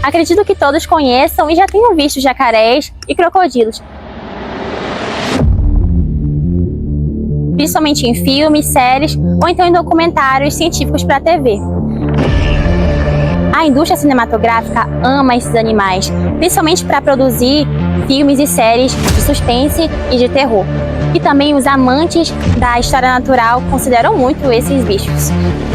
Acredito que todos conheçam e já tenham visto jacarés e crocodilos, principalmente em filmes, séries ou então em documentários científicos para a TV. A indústria cinematográfica ama esses animais, principalmente para produzir filmes e séries de suspense e de terror. E também os amantes da história natural consideram muito esses bichos.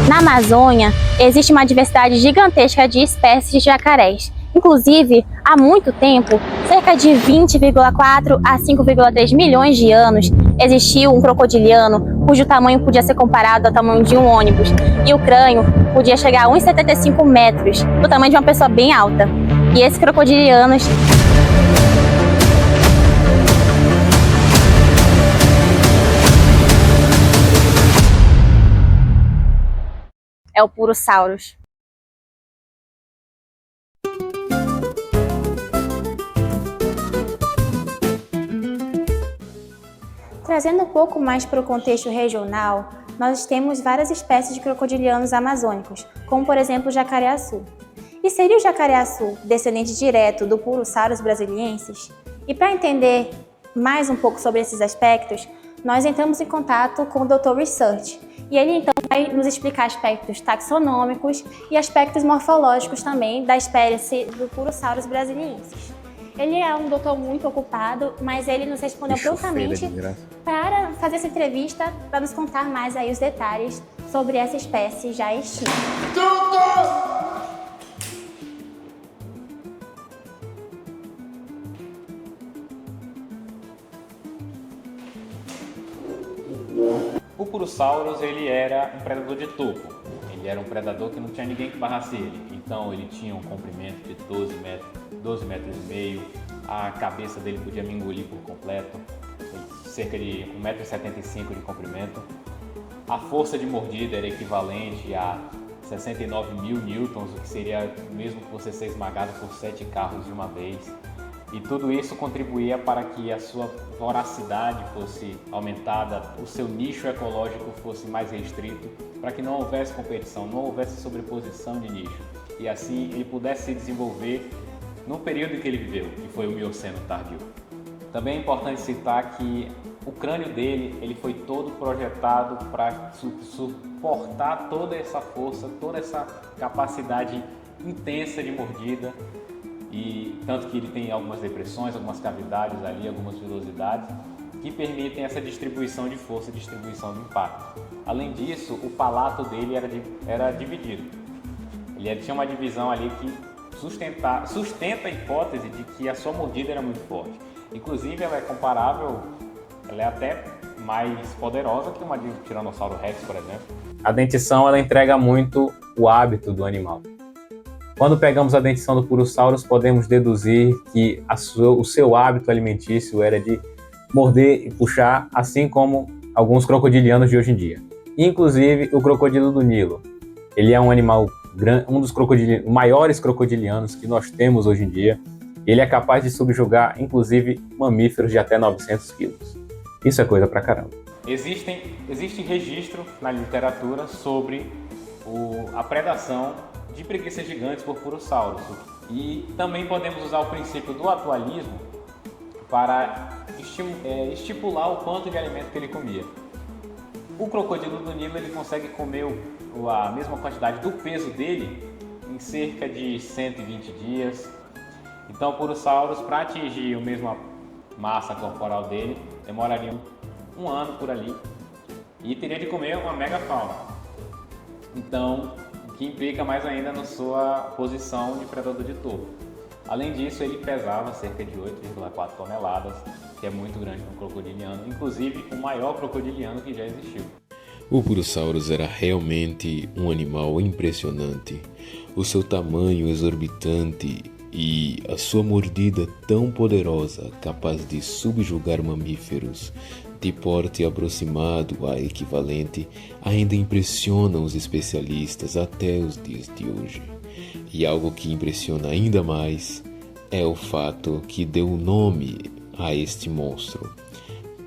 Na Amazônia, existe uma diversidade gigantesca de espécies de jacarés. Inclusive, há muito tempo, cerca de 20,4 a 5,3 milhões de anos, existiu um crocodiliano cujo tamanho podia ser comparado ao tamanho de um ônibus, e o crânio podia chegar a 1,75 metros, do tamanho de uma pessoa bem alta. E esses crocodilianos é o Purosaurus. Trazendo um pouco mais para o contexto regional, nós temos várias espécies de crocodilianos amazônicos, como por exemplo o jacaré-açu. E seria o jacaré-açu descendente direto do Purosaurus brasiliensis? E para entender mais um pouco sobre esses aspectos, nós entramos em contato com o Dr. Research, e ele então vai nos explicar aspectos taxonômicos e aspectos morfológicos também da espécie do Purosaurus brasiliensis. Ele é um doutor muito ocupado, mas ele nos respondeu prontamente para fazer essa entrevista, para nos contar mais aí os detalhes sobre essa espécie já extinta. O Purosaurus, ele era um predador de topo. Ele era um predador que não tinha ninguém que barrasse ele. Então ele tinha um comprimento de 12 metros e meio. A cabeça dele podia me engolir por completo. Cerca de 1,75 m de comprimento. A força de mordida era equivalente a 69 mil newtons, o que seria mesmo que você ser esmagado por 7 carros de uma vez. E tudo isso contribuía para que a sua voracidade fosse aumentada, o seu nicho ecológico fosse mais restrito, para que não houvesse competição, não houvesse sobreposição de nicho. E assim ele pudesse se desenvolver no período em que ele viveu, que foi o Mioceno tardio. Também é importante citar que o crânio dele ele foi todo projetado para suportar toda essa força, toda essa capacidade intensa de mordida. E tanto que ele tem algumas depressões, algumas cavidades ali, algumas vilosidades que permitem essa distribuição de força e distribuição de impacto. Além disso, o palato dele era dividido. Ele tinha uma divisão ali que sustenta a hipótese de que a sua mordida era muito forte. Inclusive, ela é comparável, ela é até mais poderosa que uma de um Tiranossauro Rex, por exemplo. A dentição ela entrega muito o hábito do animal. Quando pegamos a dentição do Purosaurus, podemos deduzir que o seu hábito alimentício era de morder e puxar, assim como alguns crocodilianos de hoje em dia. Inclusive o crocodilo do Nilo. Ele é um animal grande, um dos maiores crocodilianos que nós temos hoje em dia. Ele é capaz de subjugar, inclusive, mamíferos de até 900 quilos. Isso é coisa pra caramba. Existe registro na literatura sobre a predação de preguiças gigantes por Purosaurus. E também podemos usar o princípio do atualismo para estipular o quanto de alimento que ele comia. O crocodilo do Nilo ele consegue comer a mesma quantidade do peso dele em cerca de 120 dias. Então o Purosaurus, para atingir a mesma massa corporal dele, demoraria um ano por ali e teria de comer uma megafauna. Então, o que implica mais ainda na sua posição de predador de topo. Além disso, ele pesava cerca de 8,4 toneladas, que é muito grande para um crocodiliano, inclusive o maior crocodiliano que já existiu. O Purosaurus era realmente um animal impressionante. O seu tamanho exorbitante e a sua mordida tão poderosa, capaz de subjugar mamíferos de porte aproximado a equivalente, ainda impressionam os especialistas até os dias de hoje. E algo que impressiona ainda mais é o fato que deu nome a este monstro.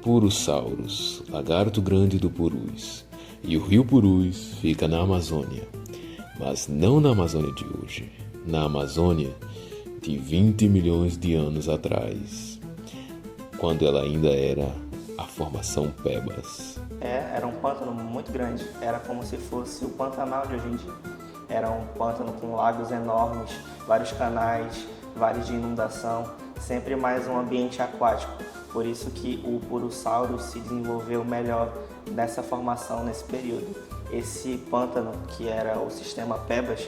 Purosaurus, lagarto grande do Purus. E o rio Purus fica na Amazônia, mas não na Amazônia de hoje, na Amazônia, de 20 milhões de anos atrás, quando ela ainda era a formação Pebas. Era um pântano muito grande, era como se fosse o Pantanal de hoje em dia. Era um pântano com lagos enormes, vários canais, vales de inundação, sempre mais um ambiente aquático. Por isso que o Purosaurus se desenvolveu melhor nessa formação, nesse período. Esse pântano, que era o sistema Pebas,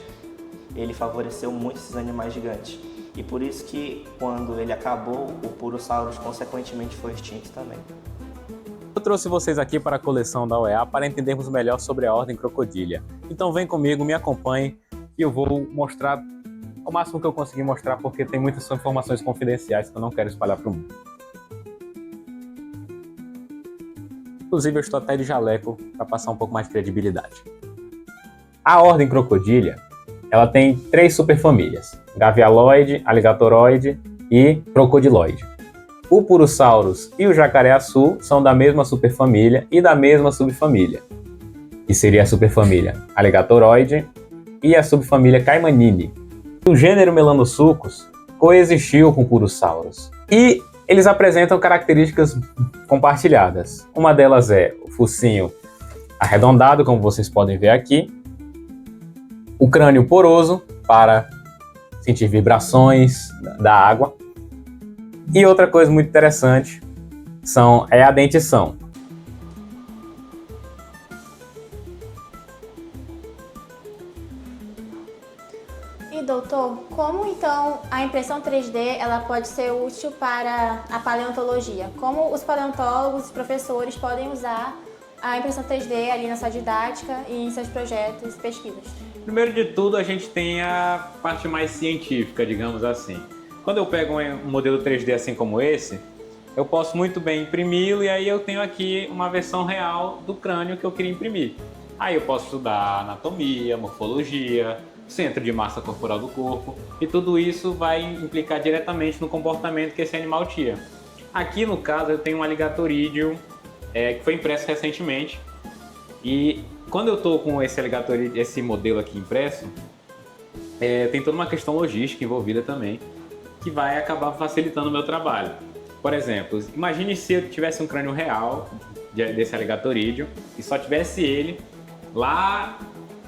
ele favoreceu muito esses animais gigantes. E por isso que, quando ele acabou, o Purosaurus consequentemente foi extinto também. Eu trouxe vocês aqui para a coleção da UEA para entendermos melhor sobre a ordem Crocodilia. Então vem comigo, me acompanhe, que eu vou mostrar o máximo que eu conseguir mostrar, porque tem muitas informações confidenciais que eu não quero espalhar para o mundo. Inclusive eu estou até de jaleco para passar um pouco mais de credibilidade. A ordem Crocodilia, ela tem 3 superfamílias: Gavialoide, Alligatoroide e Crocodiloide. O Purosaurus e o Jacareaçu são da mesma superfamília e da mesma subfamília, que seria a superfamília Alligatoroide e a subfamília Caimanini. O gênero Melanosuchus coexistiu com o Purosaurus e eles apresentam características compartilhadas. Uma delas é o focinho arredondado, como vocês podem ver aqui, o crânio poroso para sentir vibrações da água. E outra coisa muito interessante é a dentição. E doutor, como então a impressão 3D ela pode ser útil para a paleontologia? Como os paleontólogos e professores podem usar a impressão 3D ali na sua didática e em seus projetos e pesquisas? Primeiro de tudo, a gente tem a parte mais científica, digamos assim. Quando eu pego um modelo 3D assim como esse, eu posso muito bem imprimi-lo e aí eu tenho aqui uma versão real do crânio que eu queria imprimir. Aí eu posso estudar anatomia, morfologia, centro de massa corporal do corpo, e tudo isso vai implicar diretamente no comportamento que esse animal tinha. Aqui no caso eu tenho um Alligatorídeo que foi impresso recentemente, e quando eu estou com esse modelo aqui impresso, tem toda uma questão logística envolvida também, que vai acabar facilitando o meu trabalho. Por exemplo, imagine se eu tivesse um crânio real desse Alligatorídeo e só tivesse ele lá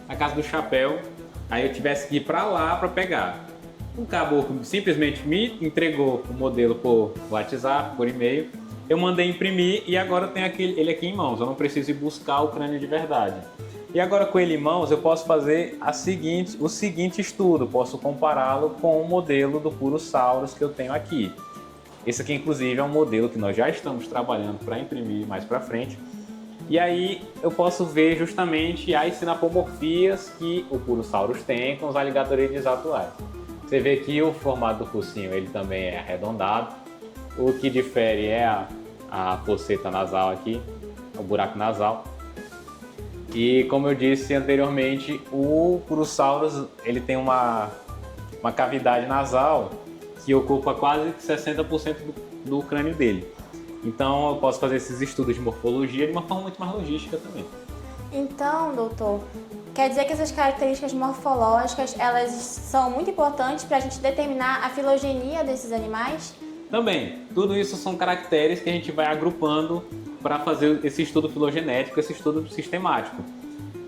na casa do chapéu, aí eu tivesse que ir para lá para pegar. O caboclo simplesmente me entregou o modelo por WhatsApp, por e-mail, eu mandei imprimir e agora eu tenho ele aqui em mãos, eu não preciso ir buscar o crânio de verdade. E agora com ele em mãos eu posso fazer o seguinte estudo, posso compará-lo com o modelo do Purosaurus que eu tenho aqui. Esse aqui inclusive é um modelo que nós já estamos trabalhando para imprimir mais para frente. E aí eu posso ver justamente as sinapomorfias que o Purosaurus tem com os Alligatorídeos atuais. Você vê que o formato do focinho ele também é arredondado. O que difere é a fosseta nasal aqui, o buraco nasal. E como eu disse anteriormente, o Purosaurus ele tem uma cavidade nasal que ocupa quase 60% do crânio dele. Então eu posso fazer esses estudos de morfologia de uma forma muito mais logística também. Então, doutor, quer dizer que essas características morfológicas elas são muito importantes para a gente determinar a filogenia desses animais? Também, tudo isso são caracteres que a gente vai agrupando para fazer esse estudo filogenético, esse estudo sistemático.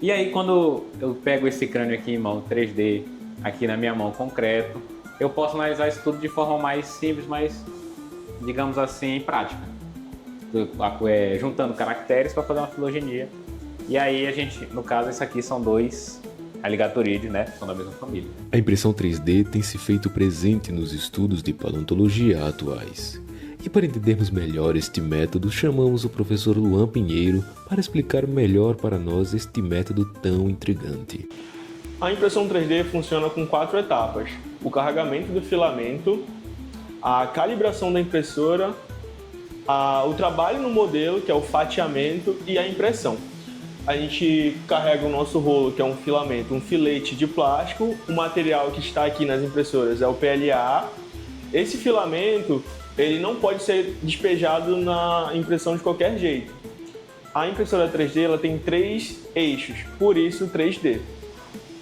E aí quando eu pego esse crânio aqui em mão 3D, aqui na minha mão concreto, eu posso analisar isso tudo de forma mais simples, mais, digamos assim, prática. Juntando caracteres para fazer uma filogenia. E aí a gente, no caso, esses aqui são 2 Alligatorídeos, né? São da mesma família. A impressão 3D tem se feito presente nos estudos de paleontologia atuais. E para entendermos melhor este método, chamamos o professor Luan Pinheiro para explicar melhor para nós este método tão intrigante. A impressão 3D funciona com 4 etapas: o carregamento do filamento, a calibração da impressora, o trabalho no modelo, que é o fatiamento, e a impressão. A gente carrega o nosso rolo, que é um filamento, um filete de plástico. O material que está aqui nas impressoras é o PLA. Esse filamento ele não pode ser despejado na impressão de qualquer jeito. A impressora 3D ela tem 3 eixos, por isso 3D.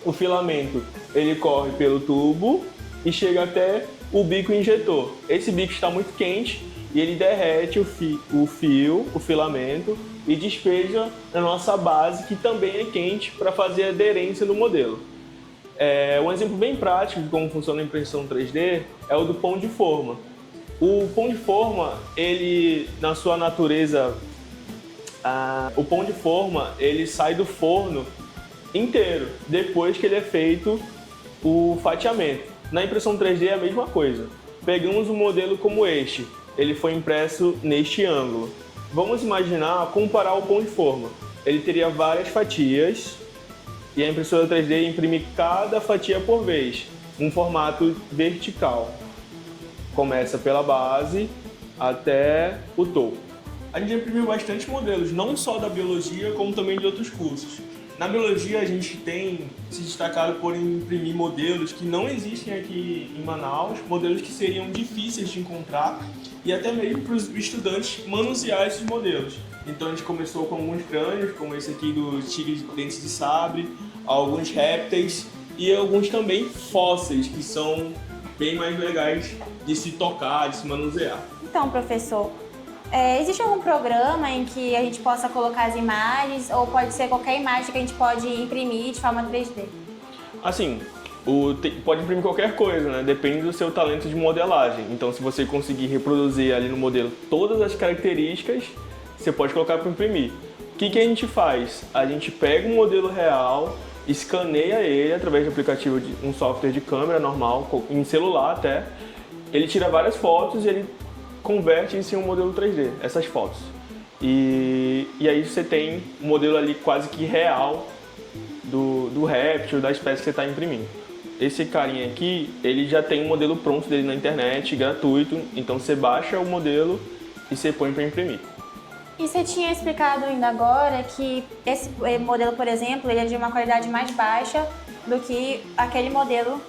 O filamento, ele corre pelo tubo e chega até o bico injetor. Esse bico está muito quente e ele derrete o filamento e despeja na nossa base, que também é quente, para fazer a aderência do modelo. Um exemplo bem prático de como funciona a impressão 3D é o do pão de forma. O pão de forma, ele, na sua natureza, o pão de forma, ele sai do forno inteiro, depois que ele é feito o fatiamento. Na impressão 3D é a mesma coisa. Pegamos um modelo como este, ele foi impresso neste ângulo. Vamos imaginar, comparar o pão de forma. Ele teria várias fatias e a impressora 3D imprime cada fatia por vez, um formato vertical. Começa pela base até o topo. A gente imprimiu bastante modelos, não só da biologia, como também de outros cursos. Na biologia, a gente tem se destacado por imprimir modelos que não existem aqui em Manaus, modelos que seriam difíceis de encontrar e até mesmo para os estudantes manusear esses modelos. Então a gente começou com alguns crânios, como esse aqui do tigre de dentes de sabre, alguns répteis e alguns também fósseis, que são bem mais legais de se tocar, de se manusear. Então, professor, existe algum programa em que a gente possa colocar as imagens, ou pode ser qualquer imagem que a gente pode imprimir de forma 3D? Assim, pode imprimir qualquer coisa, né? Depende do seu talento de modelagem. Então, se você conseguir reproduzir ali no modelo todas as características, você pode colocar para imprimir. O que a gente faz? A gente pega um modelo real, escaneia ele através do aplicativo de um software de câmera normal, em celular até. Ele tira várias fotos e ele converte isso em um modelo 3D, essas fotos. E aí você tem um modelo ali quase que real do réptil, da espécie que você está imprimindo. Esse carinha aqui, ele já tem um modelo pronto dele na internet, gratuito, então você baixa o modelo e você põe para imprimir. E você tinha explicado ainda agora que esse modelo, por exemplo, ele é de uma qualidade mais baixa do que aquele modelo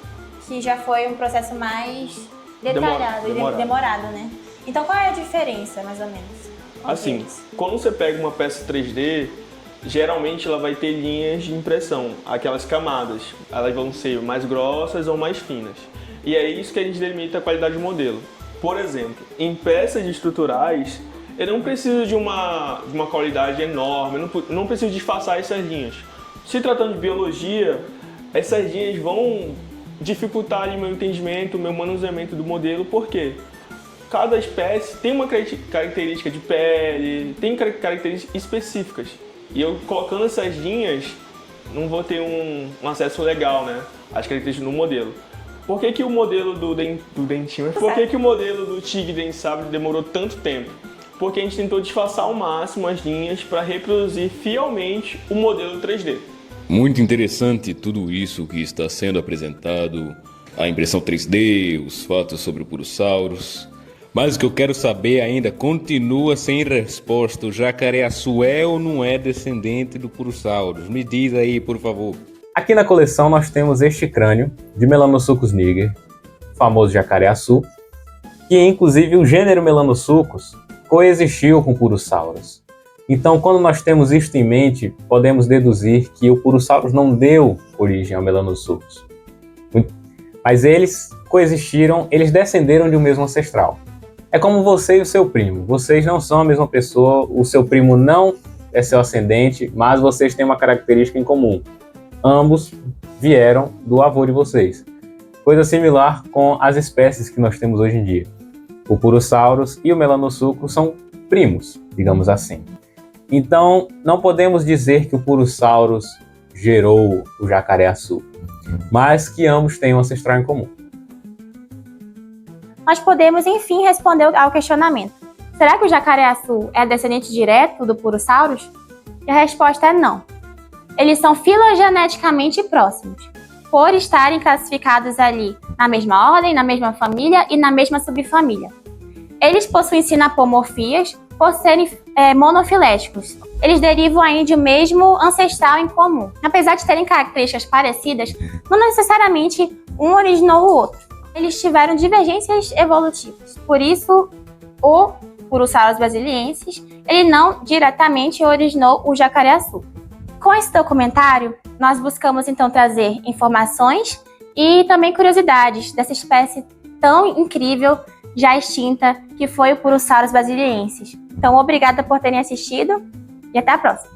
que já foi um processo mais detalhado e demorado, né? Então qual é a diferença, mais ou menos? Assim, quando você pega uma peça 3D, geralmente ela vai ter linhas de impressão, aquelas camadas. Elas vão ser mais grossas ou mais finas. E é isso que a gente delimita a qualidade do modelo. Por exemplo, em peças estruturais, eu não preciso de uma qualidade enorme, eu não preciso disfarçar essas linhas. Se tratando de biologia, essas linhas vão dificultar ali meu entendimento, meu manuseamento do modelo, por quê? Cada espécie tem uma característica de pele, tem características específicas. E eu colocando essas linhas, não vou ter um acesso legal, né, às características do modelo. Por que o modelo do dentinho, por que o modelo do tigre de dente de sabre demorou tanto tempo? Porque a gente tentou disfarçar ao máximo as linhas para reproduzir fielmente o modelo 3D. Muito interessante tudo isso que está sendo apresentado, a impressão 3D, os fatos sobre o Purosaurus. Mas o que eu quero saber ainda continua sem resposta. O jacaré-açu é ou não é descendente do Purosaurus? Me diz aí, por favor. Aqui na coleção nós temos este crânio de Melanosuchus niger, famoso jacaré-açu, que inclusive o gênero Melanosuchus coexistiu com o Purosaurus. Então, quando nós temos isto em mente, podemos deduzir que o Purosaurus não deu origem ao Melanosuchus. Mas eles coexistiram, eles descenderam de um mesmo ancestral. É como você e o seu primo. Vocês não são a mesma pessoa, o seu primo não é seu ascendente, mas vocês têm uma característica em comum. Ambos vieram do avô de vocês. Coisa similar com as espécies que nós temos hoje em dia. O Purosaurus e o Melanosuchus são primos, digamos assim. Então, não podemos dizer que o Purosaurus gerou o jacaré-açu, mas que ambos têm um ancestral em comum. Nós podemos, enfim, responder ao questionamento. Será que o jacaré-açu é descendente direto do Purosaurus? E a resposta é não. Eles são filogeneticamente próximos, por estarem classificados ali na mesma ordem, na mesma família e na mesma subfamília. Eles possuem sinapomorfias por serem monofiléticos. Eles derivam aí de um mesmo ancestral em comum. Apesar de terem características parecidas, não necessariamente um originou o outro. Eles tiveram divergências evolutivas. Por isso, o Purosaurus brasiliensis, ele não diretamente originou o jacaré-açu. Com esse documentário, nós buscamos então trazer informações e também curiosidades dessa espécie tão incrível, já extinta, que foi o Purosaurus basiliensis. Então, obrigada por terem assistido e até a próxima!